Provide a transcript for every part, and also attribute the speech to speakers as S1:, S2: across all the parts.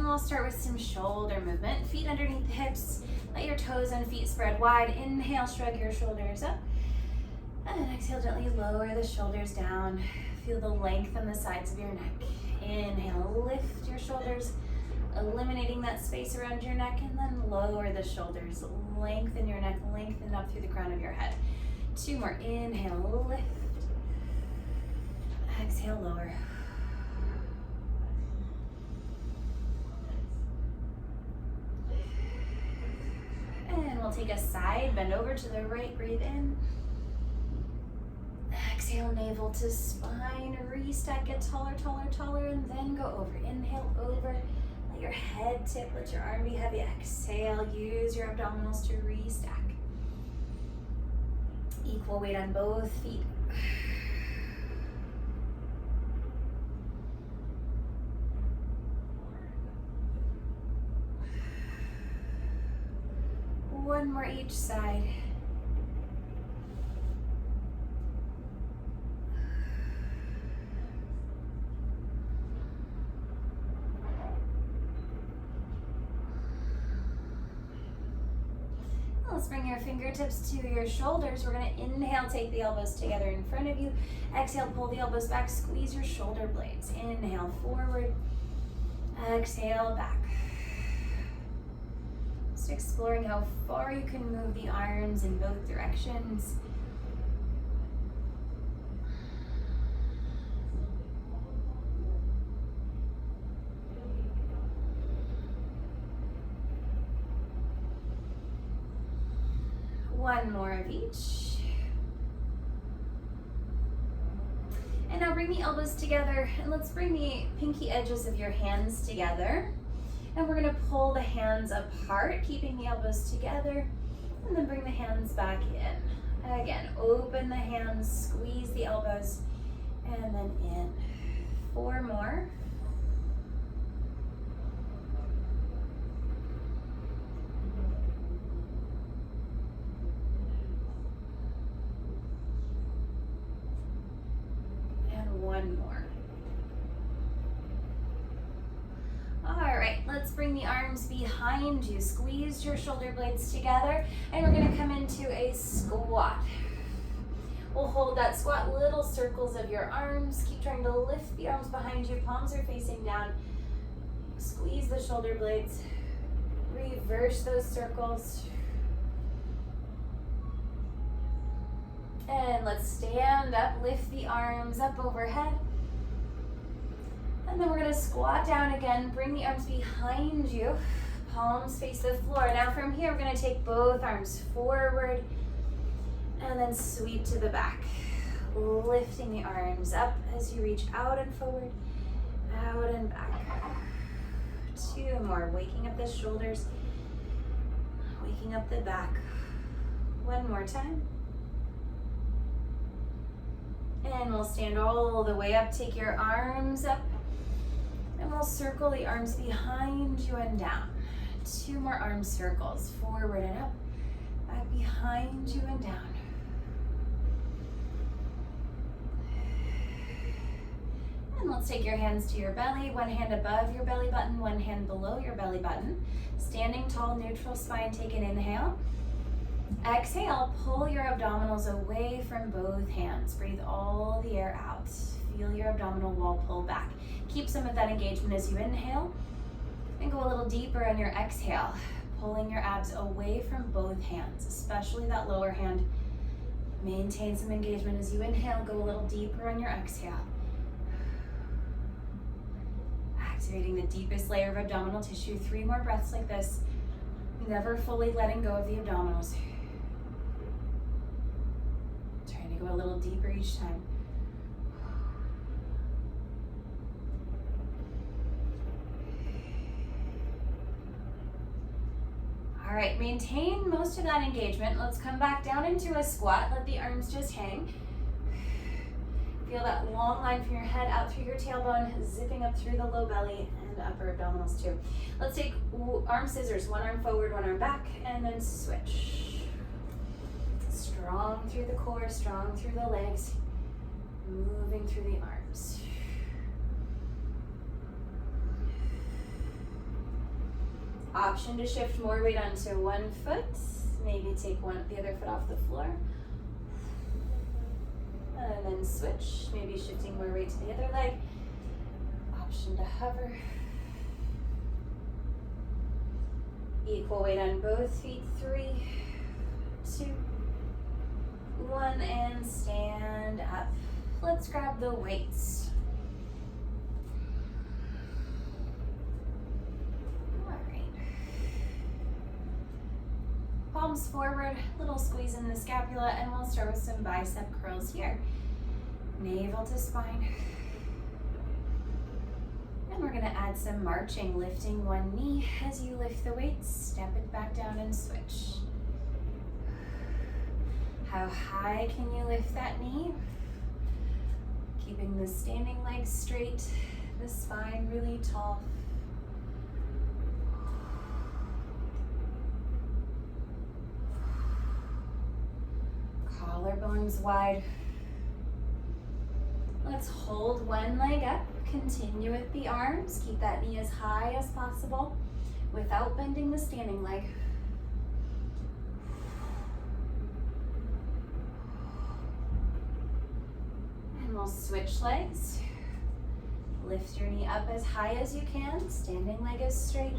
S1: we'll start with some shoulder movement. Feet underneath the hips. Let your toes and feet spread wide. Inhale, shrug your shoulders up. And then exhale, gently lower the shoulders down. Feel the length on the sides of your neck. Inhale, lift your shoulders, eliminating that space around your neck, and then lower the shoulders. Lengthen your neck, lengthen up through the crown of your head. 2 more. Inhale, lift. Exhale, lower. And we'll take a side bend over to the right. Breathe in. Exhale, navel to spine. Restack, get taller, taller, taller, and then go over. Inhale, over. Let your head tip, let your arm be heavy. Exhale, use your abdominals to restack. Equal weight on both feet. One more each side. Let's bring your fingertips to your shoulders. We're going to inhale, take the elbows together in front of you. Exhale, pull the elbows back, squeeze your shoulder blades. Inhale, forward. Exhale, back. Just exploring how far you can move the arms in both directions. One more of each. And now bring the elbows together, and let's bring the pinky edges of your hands together. And we're going to pull the hands apart, keeping the elbows together, and then bring the hands back in. Again, open the hands, squeeze the elbows, and then in. 4 more. One more. All right, let's bring the arms behind you. Squeeze your shoulder blades together, and we're going to come into a squat. We'll hold that squat, little circles of your arms. Keep trying to lift the arms behind you. Palms are facing down. Squeeze the shoulder blades. Reverse those circles. And let's stand up, lift the arms up overhead. And then we're going to squat down again, bring the arms behind you, palms face the floor. Now from here, we're going to take both arms forward and then sweep to the back, lifting the arms up as you reach out and forward, out and back. 2 more, waking up the shoulders, waking up the back. 1 more time. And we'll stand all the way up, take your arms up, and we'll circle the arms behind you and down. 2 more arm circles, forward and up, back behind you and down. And let's take your hands to your belly, 1 hand above your belly button, 1 hand below your belly button. Standing tall, neutral spine, take an inhale. Exhale, pull your abdominals away from both hands. Breathe all the air out. Feel your abdominal wall pull back. Keep some of that engagement as you inhale. And go a little deeper on your exhale, pulling your abs away from both hands, especially that lower hand. Maintain some engagement as you inhale. Go a little deeper on your exhale. Activating the deepest layer of abdominal tissue. 3 more breaths like this. Never fully letting go of the abdominals. Trying to go a little deeper each time. All right, maintain most of that engagement. Let's come back down into a squat. Let the arms just hang. Feel that long line from your head out through your tailbone, zipping up through the low belly and upper abdominals too. Let's take arm scissors, 1 arm forward, 1 arm back, and then switch. Strong through the core, strong through the legs, moving through the arms. Option to shift more weight onto one foot. Maybe take the other foot off the floor. And then switch, maybe shifting more weight to the other leg. Option to hover. Equal weight on both feet. 3, 2, 1, and stand up. Let's grab the weights. All right. Palms forward, little squeeze in the scapula, and we'll start with some bicep curls here. Navel to spine. And we're gonna add some marching, lifting one knee as you lift the weights, step it back down and switch. How high can you lift that knee? Keeping the standing legs straight, the spine really tall. Collarbones wide. Let's hold one leg up, continue with the arms, keep that knee as high as possible without bending the standing leg. And we'll switch legs. Lift your knee up as high as you can, standing leg is straight.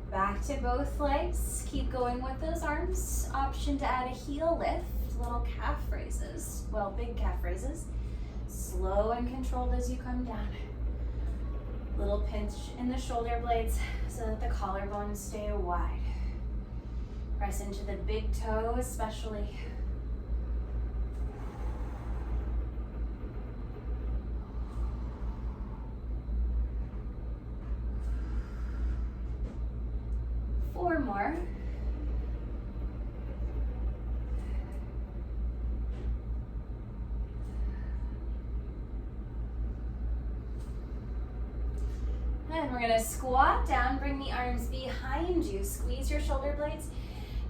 S1: Back to both legs. Keep going with those arms. Option to add a heel lift, little calf raises. Well, big calf raises. Slow and controlled as you come down. Little pinch in the shoulder blades so that the collarbones stay wide. Press into the big toe especially. Four more. And we're gonna squat down, bring the arms behind you, squeeze your shoulder blades,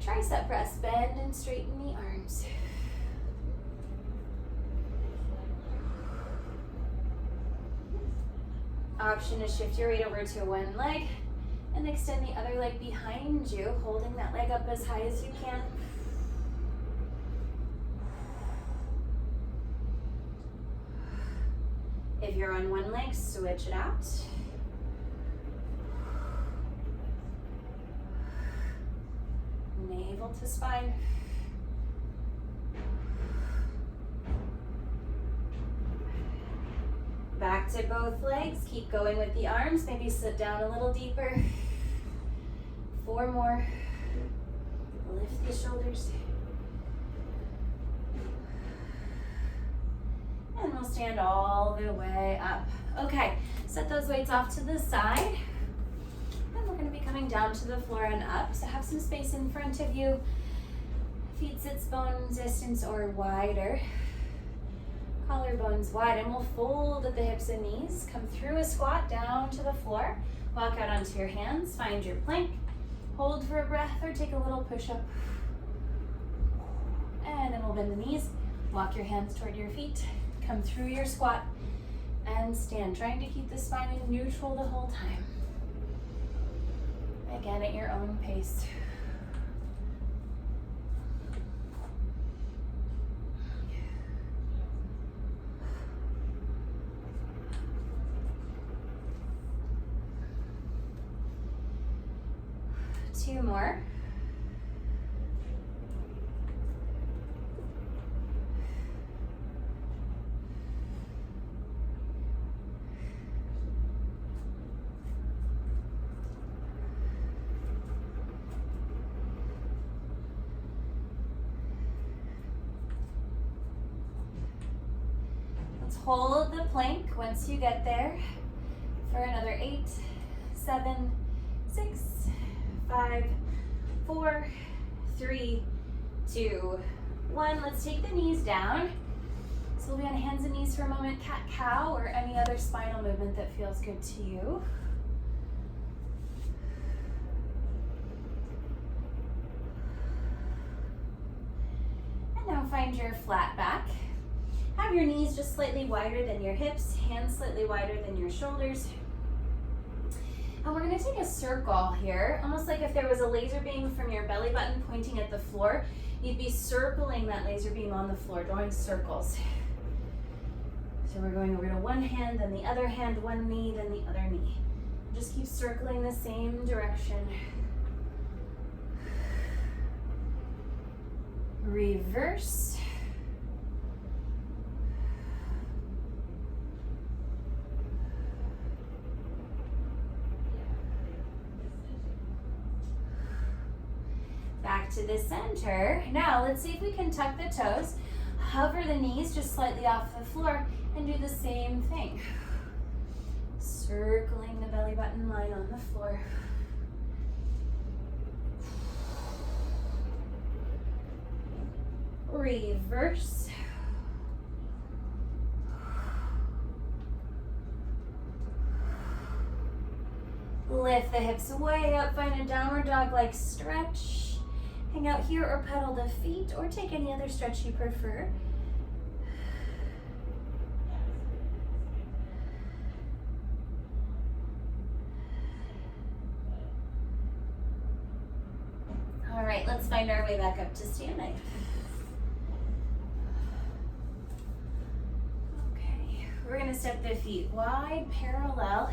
S1: tricep press, bend and straighten the arms. Option to shift your weight over to one leg and extend the other leg behind you, holding that leg up as high as you can. If you're on one leg, switch it out. Navel to spine. Back to both legs. Keep going with the arms. Maybe sit down a little deeper. Four more. Lift the shoulders. And we'll stand all the way up. Okay, set those weights off to the side. And we're going to be coming down to the floor and up. So have some space in front of you. Feet sits bone distance or wider. Collarbones wide, and we'll fold at the hips and knees. Come through a squat down to the floor. Walk out onto your hands. Find your plank. Hold for a breath or take a little push-up. And then we'll bend the knees. Walk your hands toward your feet. Come through your squat and stand, trying to keep the spine in neutral the whole time. Again, at your own pace. Two more. Let's hold the plank once you get there for another 8, 7, 6, 5, 4, 3, 2, 1. Let's take the knees down. So we'll be on hands and knees for a moment, cat-cow, or any other spinal movement that feels good to you. And now find find your flat back. Have your knees just slightly wider than your hips, hands slightly wider than your shoulders. And we're gonna take a circle here, almost like if there was a laser beam from your belly button pointing at the floor, you'd be circling that laser beam on the floor, drawing circles. So we're going over to one hand, then the other hand, one knee, then the other knee. Just keep circling the same direction. Reverse. Back to the center. Now let's see if we can tuck the toes, hover the knees just slightly off the floor, and do the same thing. Circling the belly button line on the floor. Reverse. Lift the hips way up, find a downward dog-like stretch. Hang out here or pedal the feet or take any other stretch you prefer. All right, let's find our way back up to standing. Okay, we're gonna step the feet wide, parallel.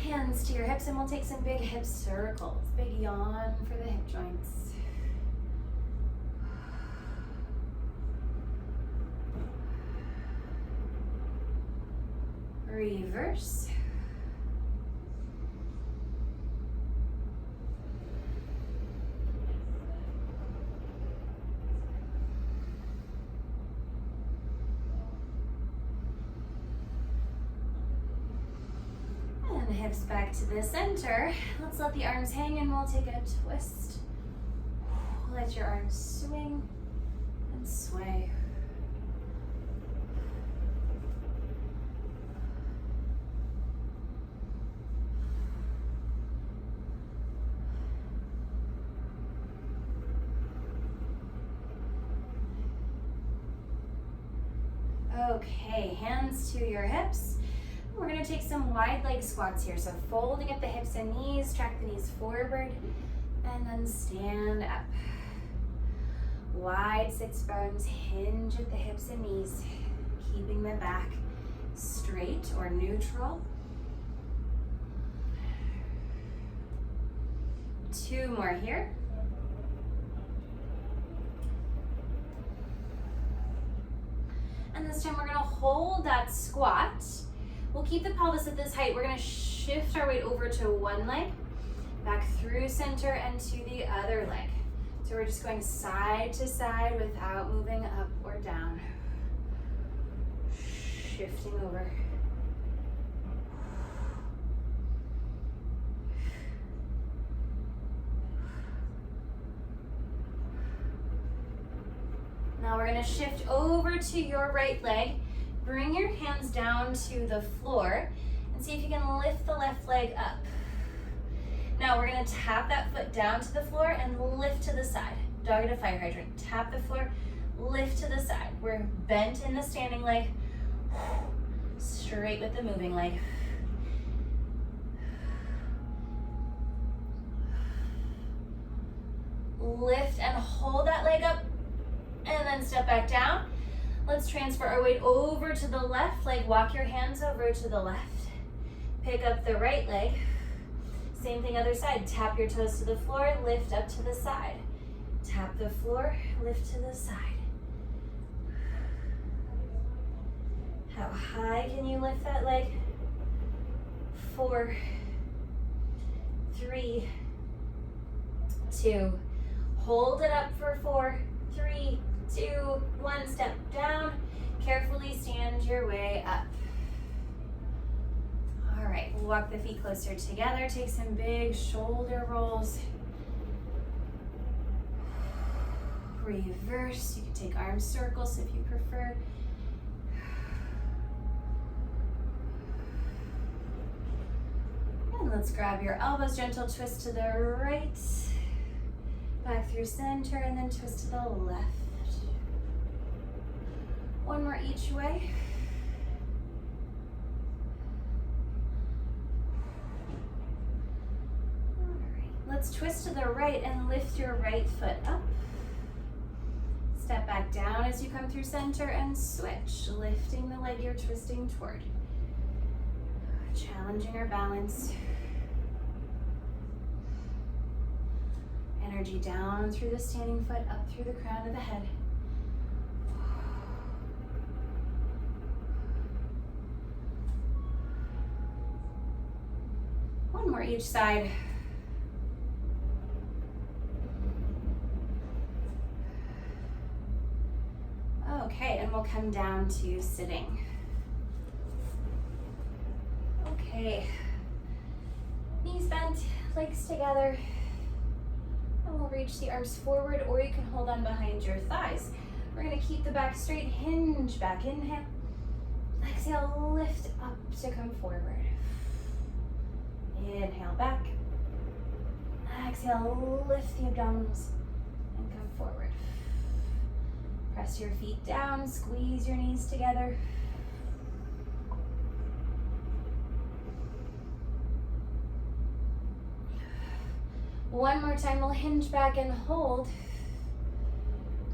S1: Hands to your hips, and we'll take some big hip circles. Big yawn for the hip joints. Reverse. Hips back to the center. Let's let the arms hang and we'll take a twist. Let your arms swing and sway. Okay, hands to your hips. We're gonna take some wide leg squats here. So folding at the hips and knees, track the knees forward, and then stand up. Wide sits bones, hinge at the hips and knees, keeping the back straight or neutral. 2 more here. And this time we're gonna hold that squat. We'll keep the pelvis at this height. We're gonna shift our weight over to one leg, back through center and to the other leg. So we're just going side to side without moving up or down. Shifting over. Now we're gonna shift over to your right leg. Bring your hands down to the floor and see if you can lift the left leg up. Now we're gonna tap that foot down to the floor and lift to the side. Dog at a fire hydrant. Tap the floor, lift to the side. We're bent in the standing leg, straight with the moving leg. Lift and hold that leg up and then step back down. Let's transfer our weight over to the left leg. Walk your hands over to the left. Pick up the right leg. Same thing other side. Tap your toes to the floor, lift up to the side. Tap the floor, lift to the side. How high can you lift that leg? 4, 3, 2. Hold it up for 4, 3, 2, 1, step down. Carefully stand your way up. All right, we'll walk the feet closer together. Take some big shoulder rolls. Reverse. You can take arm circles if you prefer. And let's grab your elbows, gentle twist to the right. Back through center and then twist to the left. One more each way. All right. Let's twist to the right and lift your right foot up. Step back down as you come through center and switch, lifting the leg you're twisting toward. Challenging our balance. Energy down through the standing foot, up through the crown of the head. One more each side. Okay, and we'll come down to sitting. Okay, knees bent, legs together, and we'll reach the arms forward, or you can hold on behind your thighs. We're gonna keep the back straight, hinge back, inhale. Exhale, lift up to come forward. Inhale back. Exhale, lift the abdominals and come forward. Press your feet down, squeeze your knees together. One more time, we'll hinge back and hold.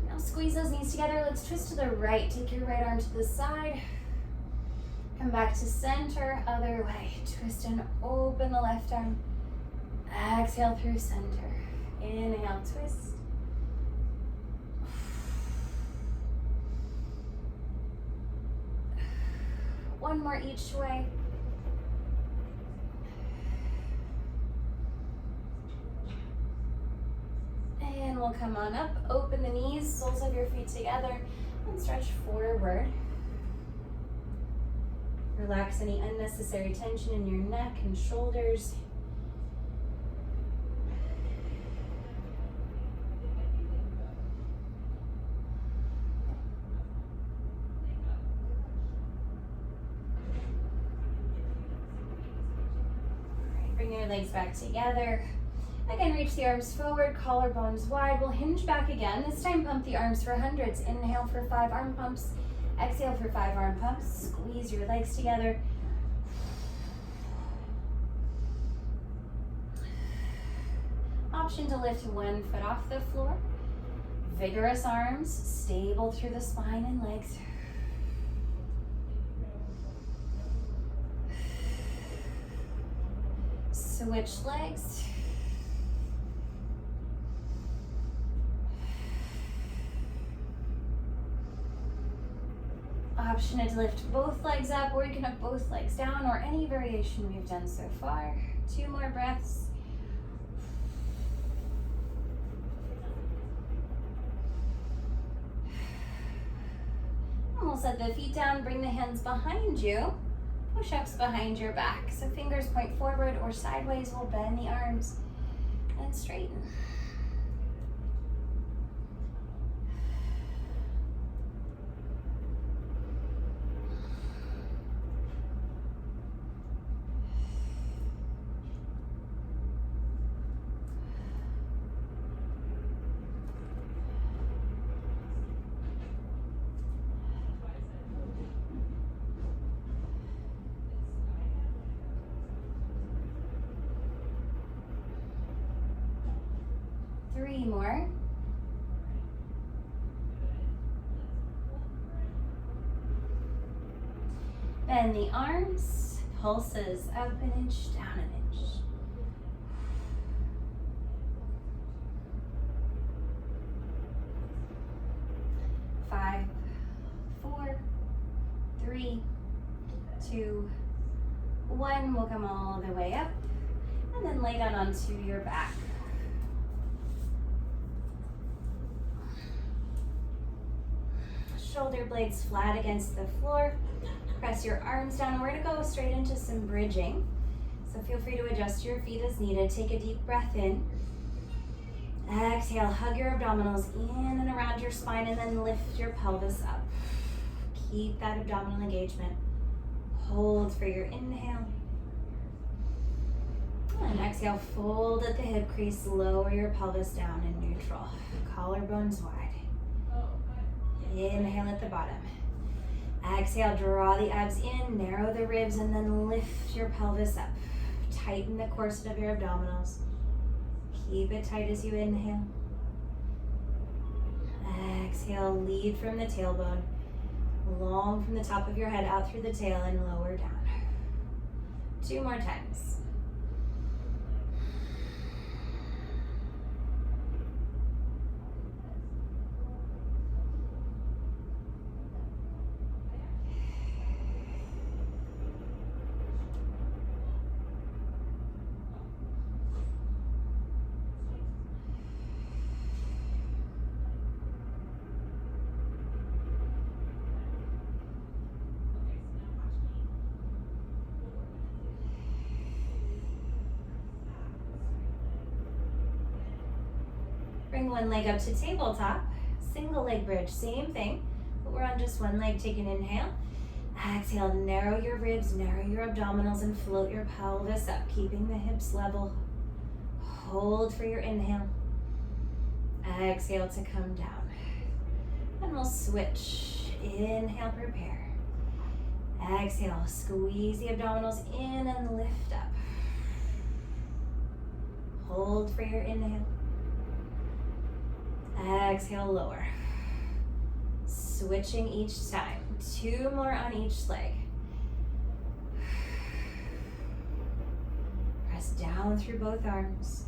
S1: Now squeeze those knees together. Let's twist to the right. Take your right arm to the side. Come back to center, other way. Twist and open the left arm. Exhale through center. Inhale, twist. One more each way. And we'll come on up, open the knees, soles of your feet together, and stretch forward. Relax any unnecessary tension in your neck and shoulders. Bring your legs back together. Again, reach the arms forward, collarbones wide. We'll hinge back again. This time, pump the arms for hundreds. Inhale for 5 arm pumps. Exhale for 5 arm pumps. Squeeze your legs together. Option to lift one foot off the floor. Vigorous arms, stable through the spine and legs. Switch legs. Option to lift both legs up, or you can have both legs down, or any variation we've done so far. 2 more breaths. And we'll set the feet down, bring the hands behind you. Push-ups behind your back. So fingers point forward or sideways. We'll bend the arms and straighten. Three more. Bend the arms, pulses up an inch, down an inch. 5, 4, 3, 2, 1. We'll come all the way up and then lay down onto your back. Shoulder blades flat against the floor. Press your arms down. We're going to go straight into some bridging. So feel free to adjust your feet as needed. Take a deep breath in. Exhale, hug your abdominals in and around your spine, and then lift your pelvis up. Keep that abdominal engagement. Hold for your inhale. And exhale, fold at the hip crease, lower your pelvis down in neutral. Collarbones wide. Inhale at the bottom. Exhale, draw the abs in, narrow the ribs, and then lift your pelvis up. Tighten the corset of your abdominals. Keep it tight as you inhale. Exhale, lead from the tailbone. Long from the top of your head out through the tail and lower down. 2 more times. Bring one leg up to tabletop, single leg bridge, same thing, but we're on just one leg. Take an inhale. Exhale, narrow your ribs, narrow your abdominals, and float your pelvis up, keeping the hips level. Hold for your inhale. Exhale to come down. And we'll switch. Inhale, prepare. Exhale, squeeze the abdominals in and lift up. Hold for your inhale. Exhale, lower. Switching each time. 2 more on each leg. Press down through both arms.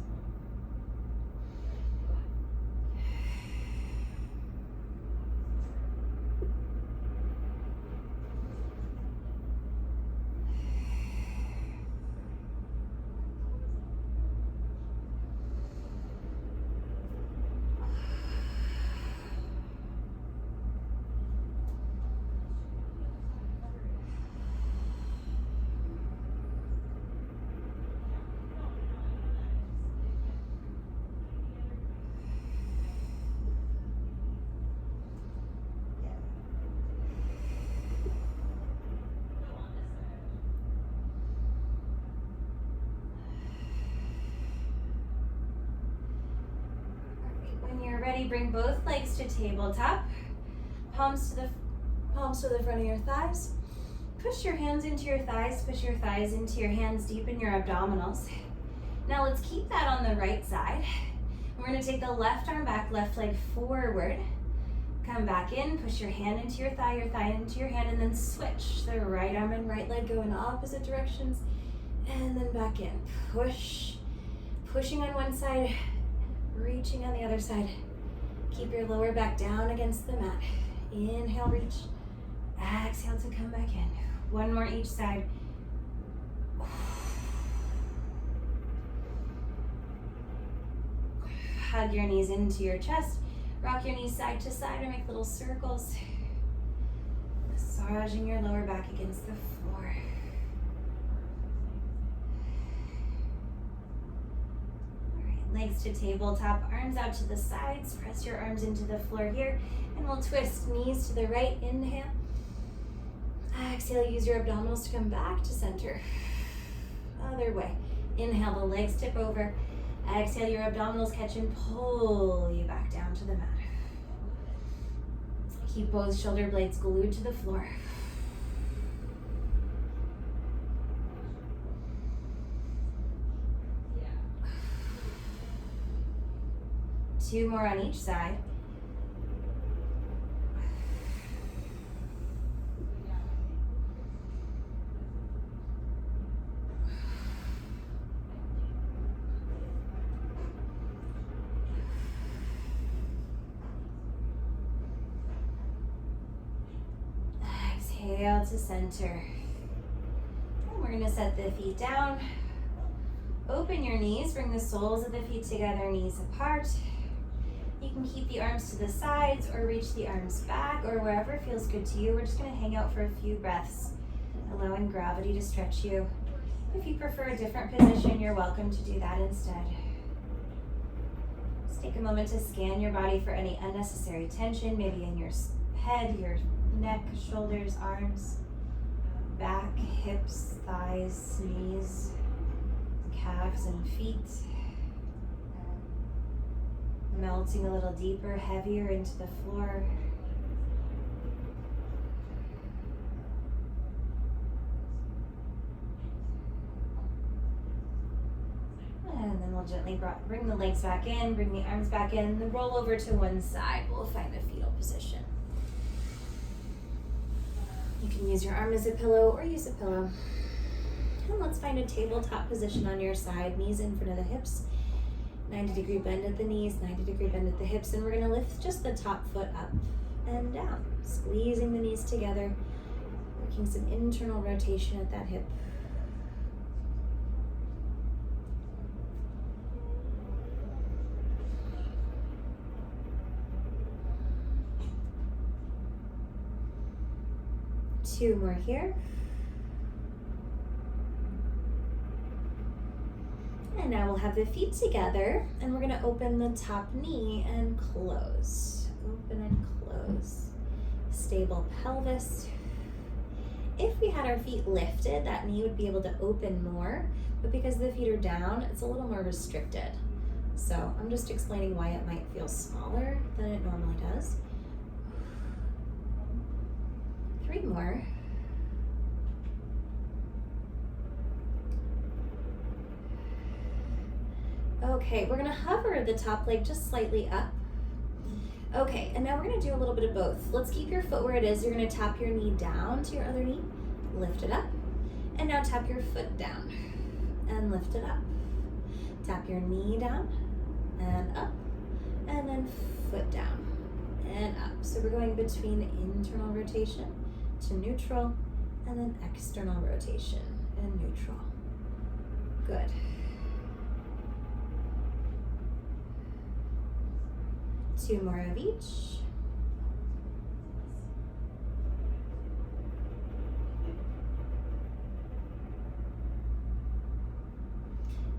S1: Ready, bring both legs to tabletop. Palms to the front of your thighs. Push your hands into your thighs, push your thighs into your hands, deepen your abdominals. Now let's keep that on the right side. We're going to take the left arm back, left leg forward. Come back in, push your hand into your thigh into your hand, and then switch. The right arm and right leg go in opposite directions, and then back in. Push, pushing on one side, reaching on the other side. Keep your lower back down against the mat. Inhale, reach. Exhale to come back in. 1 more each side. Hug your knees into your chest. Rock your knees side to side or make little circles. Massaging your lower back against the floor. Legs to tabletop, arms out to the sides. Press your arms into the floor here, and we'll twist. Knees to the right, inhale. Exhale, use your abdominals to come back to center. Other way. Inhale, the legs tip over. Exhale, your abdominals catch and pull you back down to the mat. Keep both shoulder blades glued to the floor. Two more on each side. Exhale to center. And we're going to set the feet down. Open your knees, bring the soles of the feet together, knees apart. You can keep the arms to the sides or reach the arms back or wherever feels good to you. We're just going to hang out for a few breaths, allowing gravity to stretch you. If you prefer a different position, you're welcome to do that instead. Just take a moment to scan your body for any unnecessary tension, maybe in your head, your neck, shoulders, arms, back, hips, thighs, knees. calves and feet. Melting a little deeper, heavier into the floor. And then we'll gently bring the legs back in, bring the arms back in, then roll over to one side. We'll find a fetal position. You can use your arm as a pillow or use a pillow. And let's find a tabletop position on your side, knees in front of the hips. 90-degree bend at the knees, 90-degree bend at the hips, and we're gonna lift just the top foot up and down, squeezing the knees together, working some internal rotation at that hip. Two more here. And now we'll have the feet together and we're gonna open the top knee and close. Open and close. Stable pelvis. If we had our feet lifted, that knee would be able to open more, but because the feet are down, it's a little more restricted. So I'm just explaining why it might feel smaller than it normally does. 3 more. Okay, we're gonna hover the top leg just slightly up. Okay, and now we're gonna do a little bit of both. Let's keep your foot where it is. You're gonna tap your knee down to your other knee, lift it up, and now tap your foot down and lift it up. Tap your knee down and up, and then foot down and up. So we're going between internal rotation to neutral, and then external rotation and neutral. Good. Two more of each.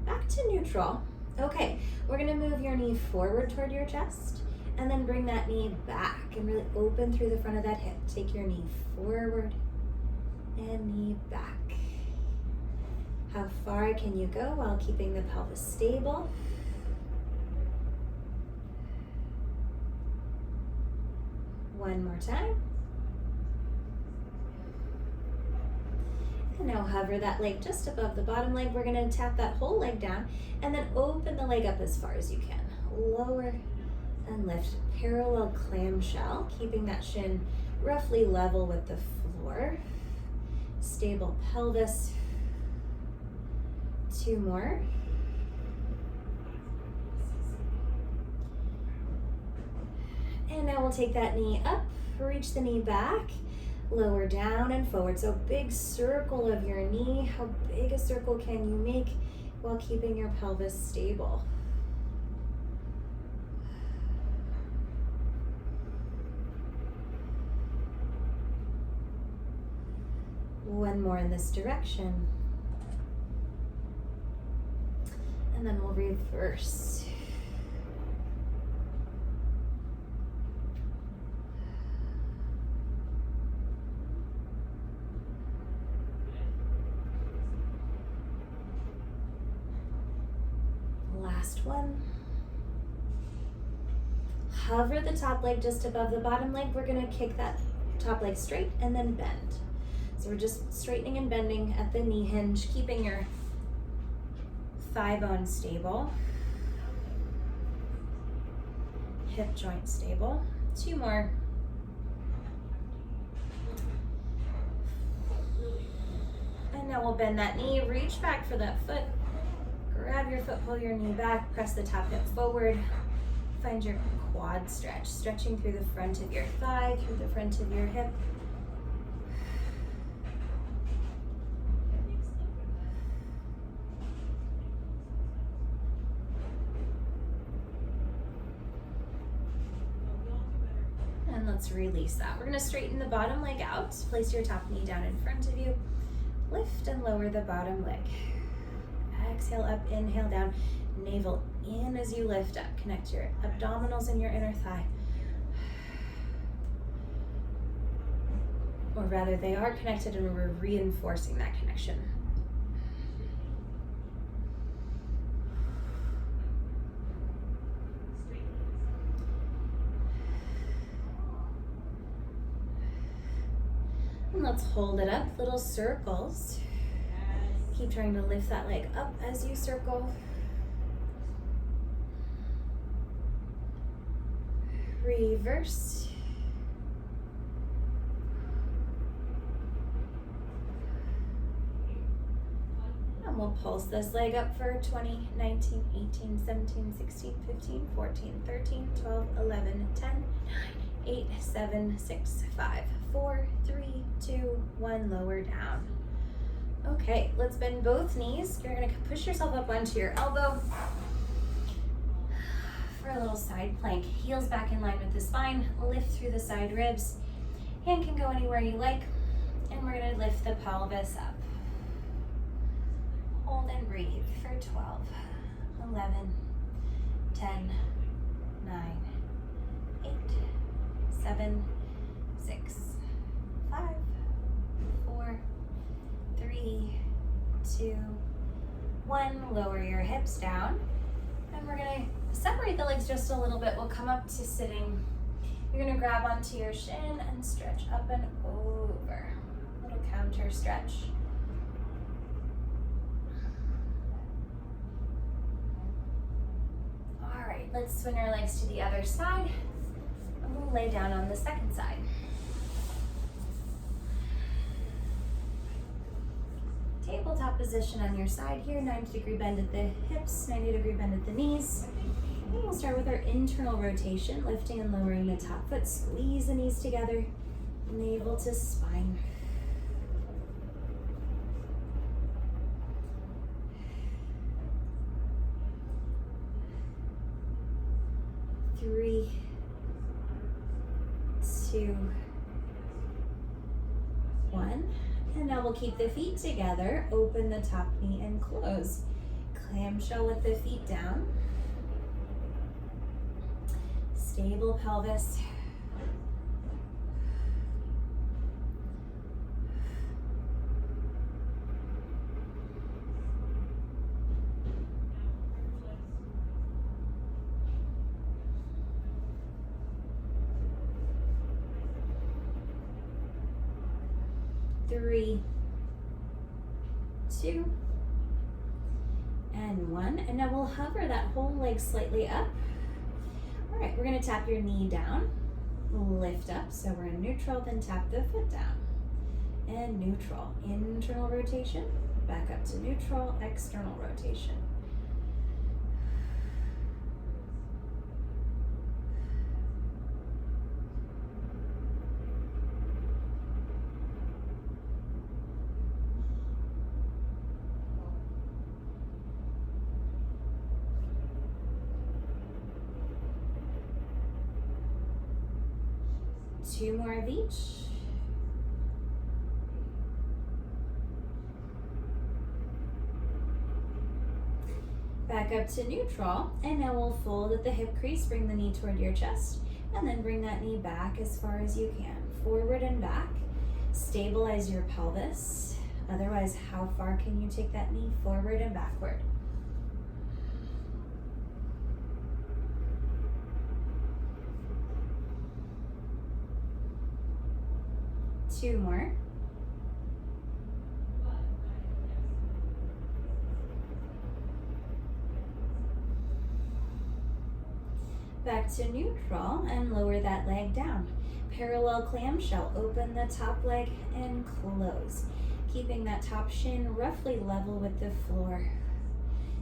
S1: Back to neutral. Okay, we're gonna move your knee forward toward your chest and then bring that knee back and really open through the front of that hip. Take your knee forward and knee back. How far can you go while keeping the pelvis stable? One more time. And now hover that leg just above the bottom leg. We're gonna tap that whole leg down and then open the leg up as far as you can. Lower and lift, parallel clamshell, keeping that shin roughly level with the floor. Stable pelvis. 2 more. And now we'll take that knee up, reach the knee back, lower down and forward. So big circle of your knee. How big a circle can you make while keeping your pelvis stable? One more in this direction. And then we'll reverse. Last one. Hover the top leg just above the bottom leg. We're gonna kick that top leg straight and then bend. So we're just straightening and bending at the knee hinge, keeping your thigh bone stable, hip joint stable. 2 more. And now we'll bend that knee, reach back for that foot. Grab your foot, pull your knee back, press the top hip forward. Find your quad stretch, stretching through the front of your thigh, through the front of your hip. And let's release that. We're gonna straighten the bottom leg out. Place your top knee down in front of you. Lift and lower the bottom leg. Exhale up, inhale down, navel in as you lift up. Connect your abdominals and your inner thigh. Or rather, they are connected and we're reinforcing that connection. let's hold it up, little circles. Keep trying to lift that leg up as you circle. Reverse. And we'll pulse this leg up for 20, 19, 18, 17, 16, 15, 14, 13, 12, 11, 10, 9, 8, 7, 6, 5, 4, 3, 2, 1, lower down. Okay, let's bend both knees. You're gonna push yourself up onto your elbow for a little side plank. Heels back in line with the spine, lift through the side ribs. Hand can go anywhere you like, and we're gonna lift the pelvis up. Hold and breathe for 12, 11, 10, 9, 8, 7, 6, 5, 4, 3, 2, 1. Lower your hips down. And we're gonna separate the legs just a little bit. We'll come up to sitting. You're gonna grab onto your shin and stretch up and over. Little counter stretch. All right, let's swing our legs to the other side. And we'll lay down on the second side. Tabletop position on your side here, 90-degree bend at the hips, 90-degree bend at the knees. And we'll start with our internal rotation, lifting and lowering the top foot, squeeze the knees together, navel to spine. Three, 2, 1. And now we'll keep the feet together, open the top knee and close. Clamshell with the feet down. Stable pelvis. Three, 2, and 1. And now we'll hover that whole leg slightly up. All right, we're gonna tap your knee down, lift up. So we're in neutral, then tap the foot down. And neutral, internal rotation, back up to neutral, external rotation. Two more of each. Back up to neutral, and now we'll fold at the hip crease, bring the knee toward your chest, and then bring that knee back as far as you can. Forward and back. Stabilize your pelvis. Otherwise, how far can you take that knee? Forward and backward. Two more. Back to neutral and lower that leg down. Parallel clamshell, open the top leg and close. Keeping that top shin roughly level with the floor.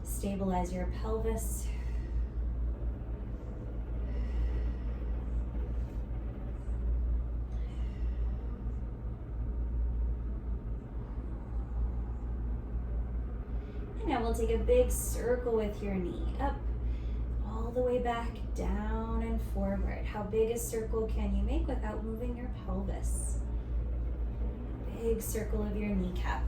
S1: Stabilize your pelvis. Now we'll take a big circle with your knee up, all the way back, down and forward. How big a circle can you make without moving your pelvis? Big circle of your kneecap.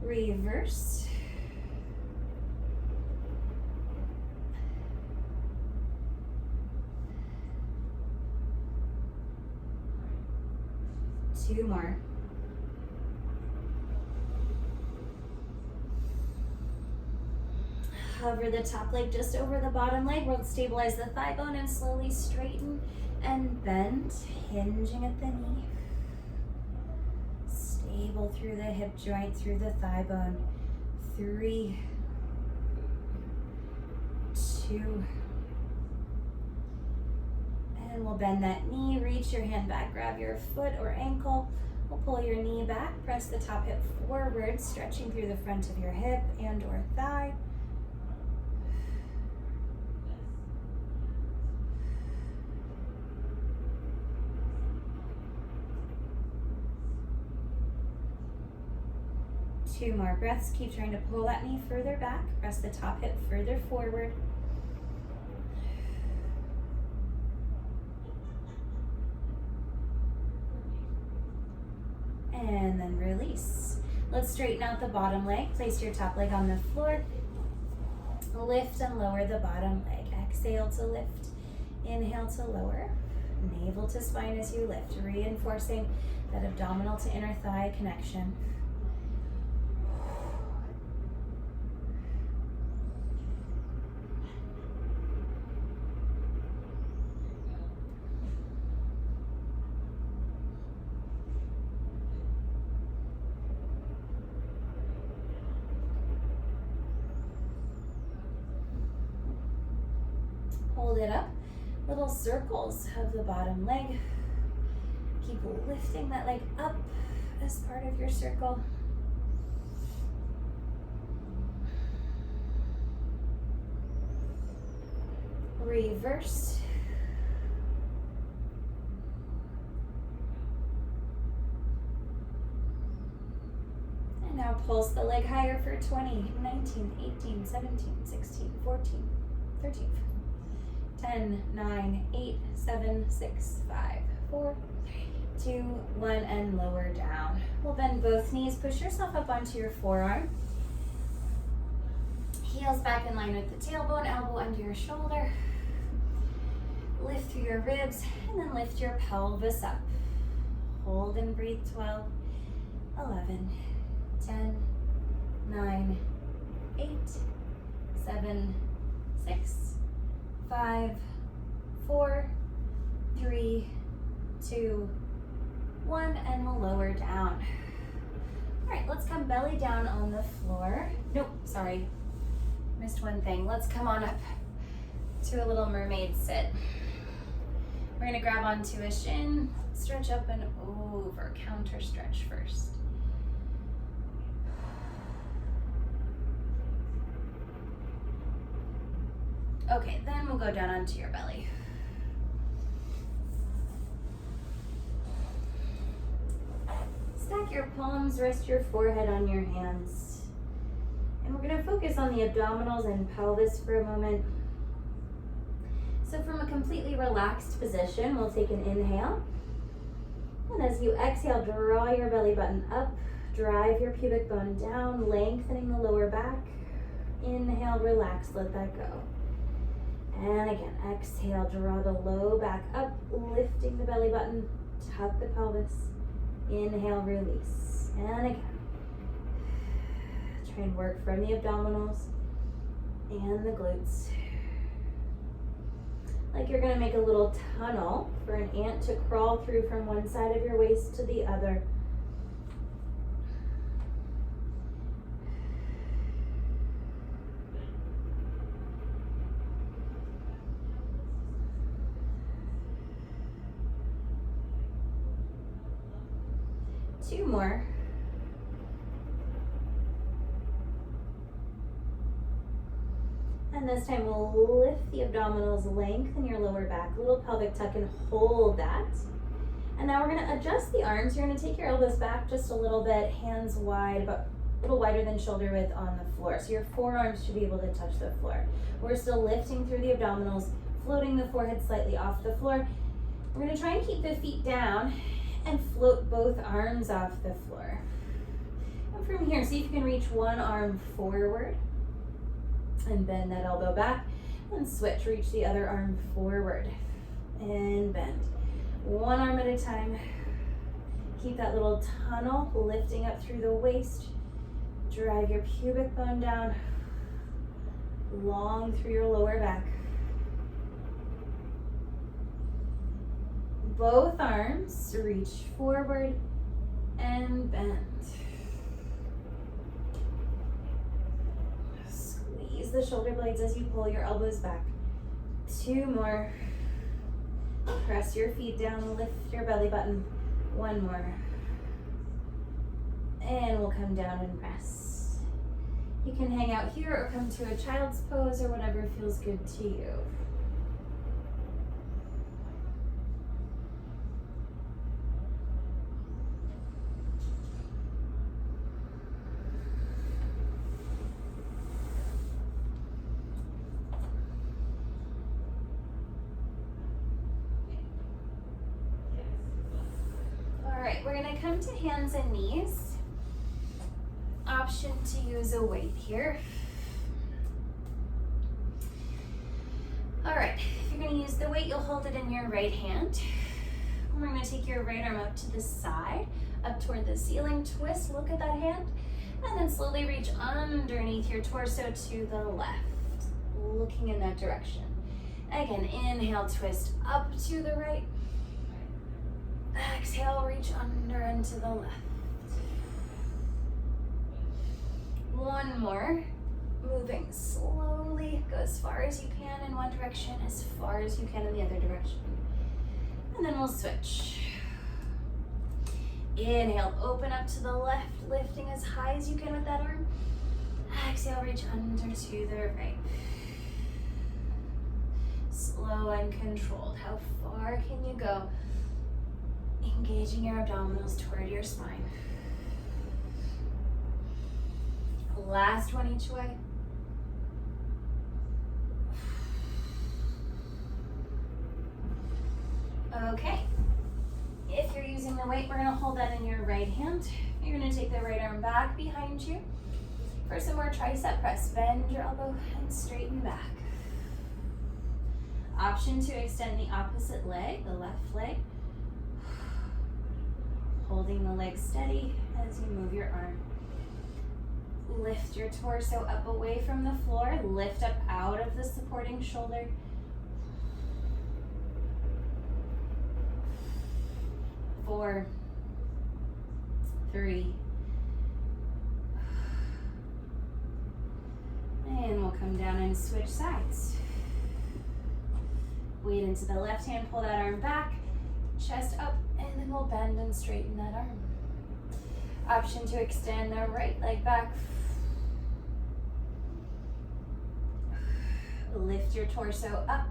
S1: Reverse. Two more. Hover the top leg just over the bottom leg. We'll stabilize the thigh bone and slowly straighten and bend, hinging at the knee. Stable through the hip joint, through the thigh bone. 3, 2, and we'll bend that knee, reach your hand back, grab your foot or ankle. We'll pull your knee back, press the top hip forward, stretching through the front of your hip and or thigh. Two more breaths. Keep trying to pull that knee further back, press the top hip further forward. And then release. Let's straighten out the bottom leg. Place your top leg on the floor. Lift and lower the bottom leg. Exhale to lift. Inhale to lower. Navel to spine as you lift, reinforcing that abdominal to inner thigh connection. Hold it up. Little circles of the bottom leg. Keep lifting that leg up as part of your circle. Reverse. And now pulse the leg higher for 20, 19, 18, 17, 16, 14, 13, 10, 9, 8, 7, 6, 5, 4, 3, 2, 1, and lower down. We'll bend both knees. Push yourself up onto your forearm. Heels back in line with the tailbone, elbow under your shoulder. Lift through your ribs, and then lift your pelvis up. Hold and breathe. 12, 11, 10, 9, 8, 7, 6, 5, 4, 3, 2, 1, and we'll lower down. All right, let's come belly down on the floor. Nope, sorry, missed one thing. Let's come on up to a little mermaid sit. We're gonna grab onto a shin, stretch up and over, counter stretch first. Okay, then we'll go down onto your belly. Stack your palms, rest your forehead on your hands. And we're gonna focus on the abdominals and pelvis for a moment. So from a completely relaxed position, we'll take an inhale. And as you exhale, draw your belly button up, drive your pubic bone down, lengthening the lower back. Inhale, relax, let that go. And again, exhale, draw the low back up, lifting the belly button, tuck the pelvis. Inhale, release. And again. Try and work from the abdominals and the glutes. Like you're gonna make a little tunnel for an ant to crawl through from one side of your waist to the other. Two more. And this time we'll lift the abdominals, lengthen your lower back, little pelvic tuck, and hold that. And now we're gonna adjust the arms. You're gonna take your elbows back just a little bit, hands wide, about a little wider than shoulder width on the floor. So your forearms should be able to touch the floor. We're still lifting through the abdominals, floating the forehead slightly off the floor. We're gonna try and keep the feet down and float both arms off the floor. And from here, see if you can reach one arm forward and bend that elbow back, and switch, reach the other arm forward and bend. One arm at a time. Keep that little tunnel lifting up through the waist. Drive your pubic bone down. long through your lower back. Both arms reach forward and bend. Squeeze the shoulder blades as you pull your elbows back. 2 more. Press your feet down, lift your belly button. 1 more. And we'll come down and rest. You can hang out here or come to a child's pose or whatever feels good to you. We're gonna come to hands and knees. Option to use a weight here. All right, if you're gonna use the weight, you'll hold it in your right hand. We're gonna take your right arm up to the side, up toward the ceiling, twist, look at that hand, and then slowly reach underneath your torso to the left, looking in that direction. Again, inhale, twist up to the right. Exhale, reach under and to the left. 1 more. Moving slowly. Go as far as you can in one direction, as far as you can in the other direction. And then we'll switch. Inhale, open up to the left, lifting as high as you can with that arm. Exhale, reach under to the right. Slow and controlled. How far can you go? Engaging your abdominals toward your spine. Last one each way. Okay. If you're using the weight, we're gonna hold that in your right hand. You're gonna take the right arm back behind you. For some more tricep press, bend your elbow and straighten back. Option to extend the opposite leg, the left leg. Holding the leg steady as you move your arm. Lift your torso up away from the floor. Lift up out of the supporting shoulder. Four, 3. And we'll come down and switch sides. Weight into the left hand, pull that arm back, chest up, and then we'll bend and straighten that arm. Option to extend the right leg back. Lift your torso up,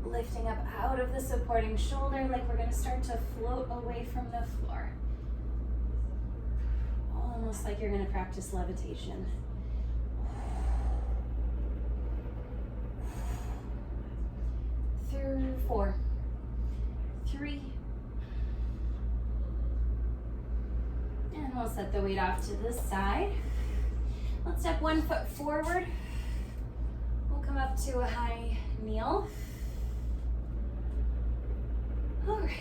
S1: lifting up out of the supporting shoulder like we're going to start to float away from the floor. Almost like you're going to practice levitation. 4, 3, and we'll set the weight off to the side. Let's step 1 foot forward. We'll come up to a high kneel. All right,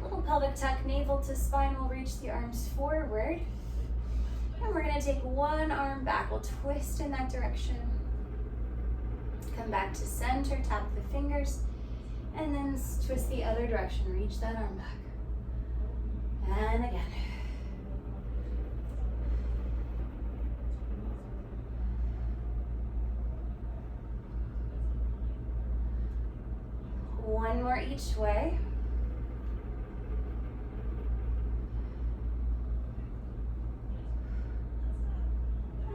S1: little pelvic tuck, navel to spine. We'll reach the arms forward. And we're gonna take one arm back. We'll twist in that direction. Come back to center, tap the fingers, and then twist the other direction. Reach that arm back. And again. One more each way.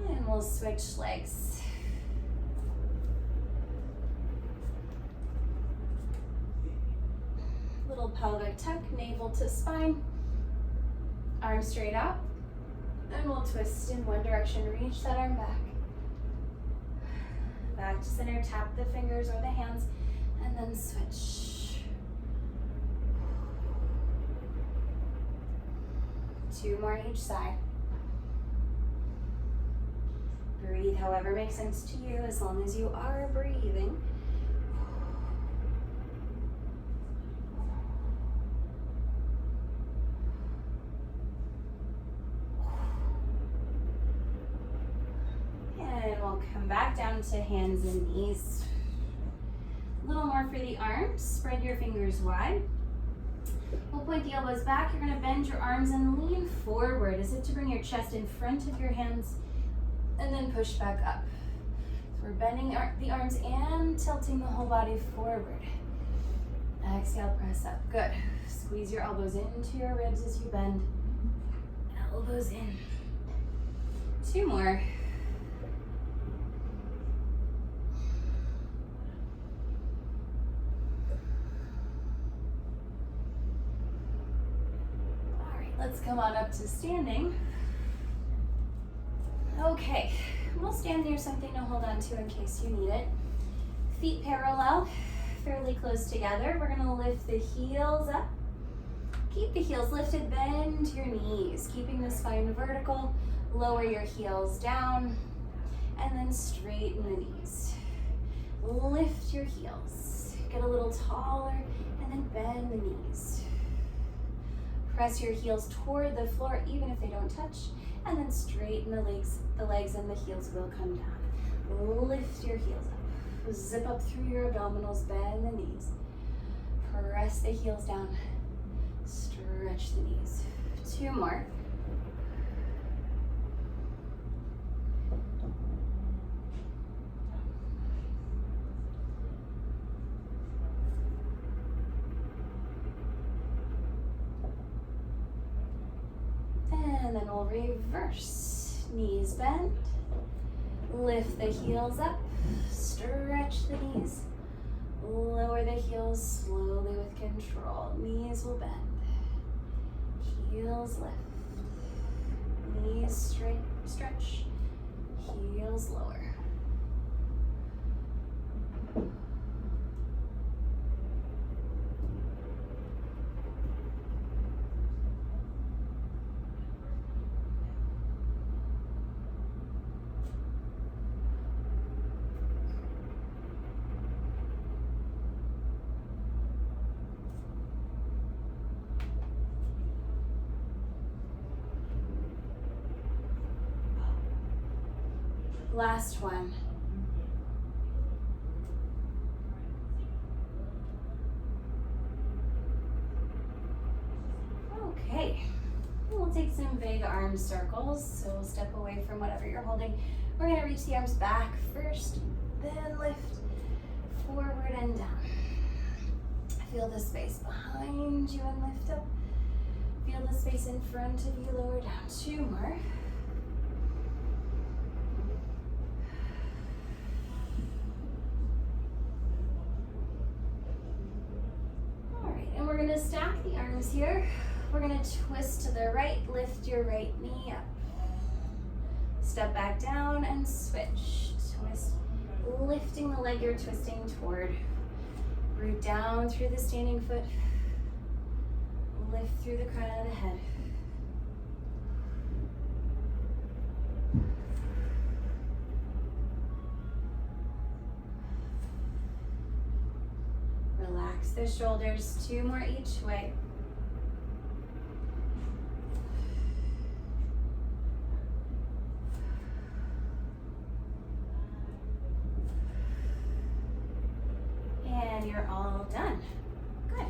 S1: And we'll switch legs. Little pelvic tuck, navel to spine. Arms straight out. And we'll twist in one direction. Reach that arm back. Back to center, tap the fingers or the hands. And then switch. 2 more each side. Breathe however makes sense to you, as long as you are breathing. And we'll come back down to hands and knees. A little more for the arms. Spread your fingers wide. We'll point the elbows back. You're gonna bend your arms and lean forward as if to bring your chest in front of your hands and then push back up. So we're bending the arms and tilting the whole body forward. Exhale, press up. Good. Squeeze your elbows into your ribs as you bend. Elbows in. 2 more. All right, let's come on up to standing. Okay, we'll stand near something to hold on to in case you need it. Feet parallel, fairly close together. We're gonna lift the heels up. Keep the heels lifted, bend your knees, keeping the spine vertical. Lower your heels down, and then straighten the knees. Lift your heels. Get a little taller, and then bend the knees. Press your heels toward the floor, even if they don't touch, and then straighten the legs and the heels will come down. Lift your heels up. Zip up through your abdominals, bend the knees. Press the heels down. Stretch the knees. 2 more. And then we'll reverse. Knees bend. Lift the heels up. Stretch the knees. Lower the heels slowly with control. Knees will bend. Heels lift. Knees straight, stretch. Heels lower. Last one. Okay, we'll take some big arm circles. So we'll step away from whatever you're holding. We're gonna reach the arms back first, then lift forward and down. Feel the space behind you and lift up. Feel the space in front of you, lower down. 2 more. We're gonna stack the arms here. We're gonna twist to the right, lift your right knee up. Step back down and switch. Twist, lifting the leg you're twisting toward. Root down through the standing foot. Lift through the crown of the head. Relax the shoulders, 2 more each way. And you're all done. Good.